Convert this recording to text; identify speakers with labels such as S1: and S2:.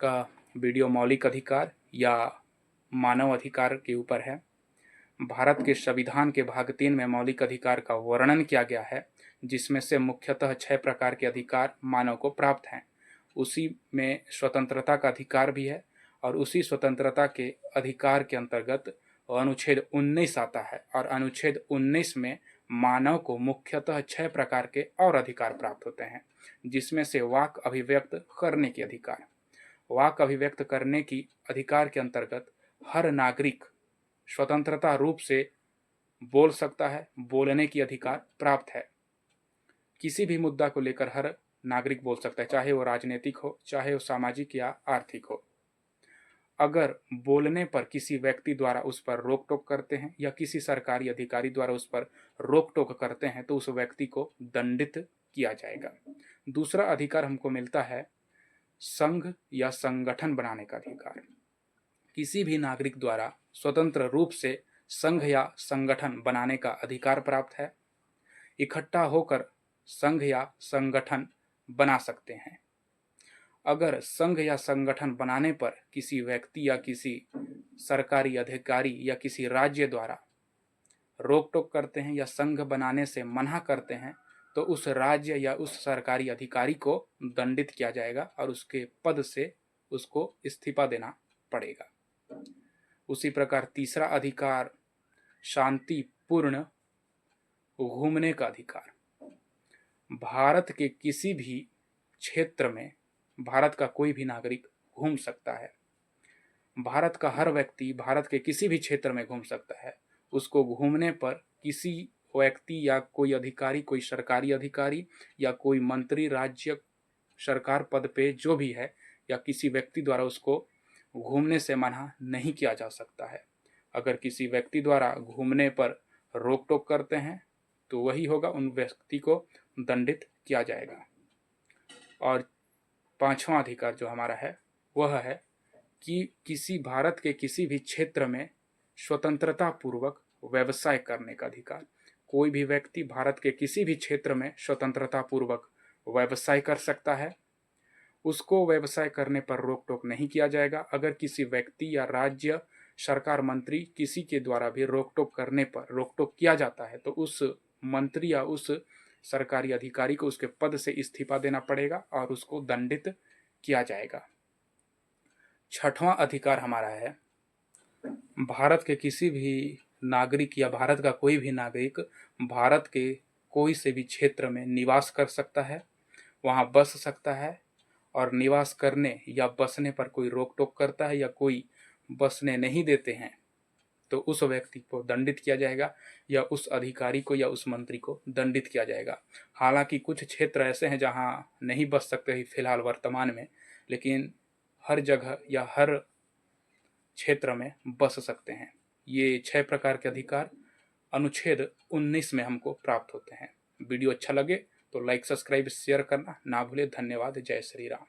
S1: का वीडियो मौलिक अधिकार या मानव अधिकार के ऊपर है। भारत के संविधान के भाग 3 में मौलिक अधिकार का वर्णन किया गया है, जिसमें से मुख्यतः 6 प्रकार के अधिकार मानव को प्राप्त हैं। उसी में स्वतंत्रता का अधिकार भी है और उसी स्वतंत्रता के अधिकार के अंतर्गत अनुच्छेद 19 आता है और अनुच्छेद 19 में मानव को मुख्यतः 6 प्रकार के और अधिकार प्राप्त होते हैं, जिसमें से वाक अभिव्यक्त करने की अधिकार। वाक अभिव्यक्त करने की अधिकार के अंतर्गत हर नागरिक स्वतंत्रता रूप से बोल सकता है, बोलने की अधिकार प्राप्त है। किसी भी मुद्दा को लेकर हर नागरिक बोल सकता है, चाहे वो राजनीतिक हो, चाहे वो सामाजिक या आर्थिक हो। अगर बोलने पर किसी व्यक्ति द्वारा उस पर रोक टोक करते हैं या किसी सरकारी अधिकारी द्वारा उस पर रोक टोक करते हैं तो उस व्यक्ति को दंडित किया जाएगा। दूसरा अधिकार हमको मिलता है संघ या संगठन बनाने का अधिकार। किसी भी नागरिक द्वारा स्वतंत्र रूप से संघ या संगठन बनाने का अधिकार प्राप्त है। इकट्ठा होकर संघ या संगठन बना सकते हैं। अगर संघ या संगठन बनाने पर किसी व्यक्ति या किसी सरकारी अधिकारी या किसी राज्य द्वारा रोक टोक करते हैं या संघ बनाने से मना करते हैं तो उस राज्य या उस सरकारी अधिकारी को दंडित किया जाएगा और उसके पद से उसको इस्तीफा देना पड़ेगा। उसी प्रकार तीसरा अधिकार शांतिपूर्ण घूमने का अधिकार। भारत के किसी भी क्षेत्र में भारत का कोई भी नागरिक घूम सकता है। भारत का हर व्यक्ति भारत के किसी भी क्षेत्र में घूम सकता है। उसको घूमने पर किसी व्यक्ति या कोई अधिकारी, कोई सरकारी अधिकारी या कोई मंत्री, राज्य सरकार पद पे जो भी है या किसी व्यक्ति द्वारा उसको घूमने से मना नहीं किया जा सकता है। अगर किसी व्यक्ति द्वारा घूमने पर रोक टोक करते हैं तो वही होगा, उन व्यक्ति को दंडित किया जाएगा। और पांचवा अधिकार जो हमारा है वह है कि किसी भारत के किसी भी क्षेत्र में स्वतंत्रता पूर्वक व्यवसाय करने का अधिकार। कोई भी व्यक्ति भारत के किसी भी क्षेत्र में स्वतंत्रता पूर्वक व्यवसाय कर सकता है। उसको व्यवसाय करने पर रोक टोक नहीं किया जाएगा। अगर किसी व्यक्ति या राज्य सरकार मंत्री किसी के द्वारा भी रोक टोक करने पर रोक टोक किया जाता है तो उस मंत्री या उस सरकारी अधिकारी को उसके पद से इस्तीफा देना पड़ेगा और उसको दंडित किया जाएगा। छठवां अधिकार हमारा है भारत के किसी भी नागरिक या भारत का कोई भी नागरिक भारत के कोई से भी क्षेत्र में निवास कर सकता है, वहां बस सकता है और निवास करने या बसने पर कोई रोक टोक करता है या कोई बसने नहीं देते हैं तो उस व्यक्ति को दंडित किया जाएगा या उस अधिकारी को या उस मंत्री को दंडित किया जाएगा। हालांकि कुछ क्षेत्र ऐसे हैं जहां नहीं बस सकते ही फिलहाल वर्तमान में, लेकिन हर जगह या हर क्षेत्र में बस सकते हैं। ये 6 प्रकार के अधिकार अनुच्छेद 19 में हमको प्राप्त होते हैं। वीडियो अच्छा लगे तो लाइक, सब्सक्राइब, शेयर करना ना भूले। धन्यवाद। जय श्री राम।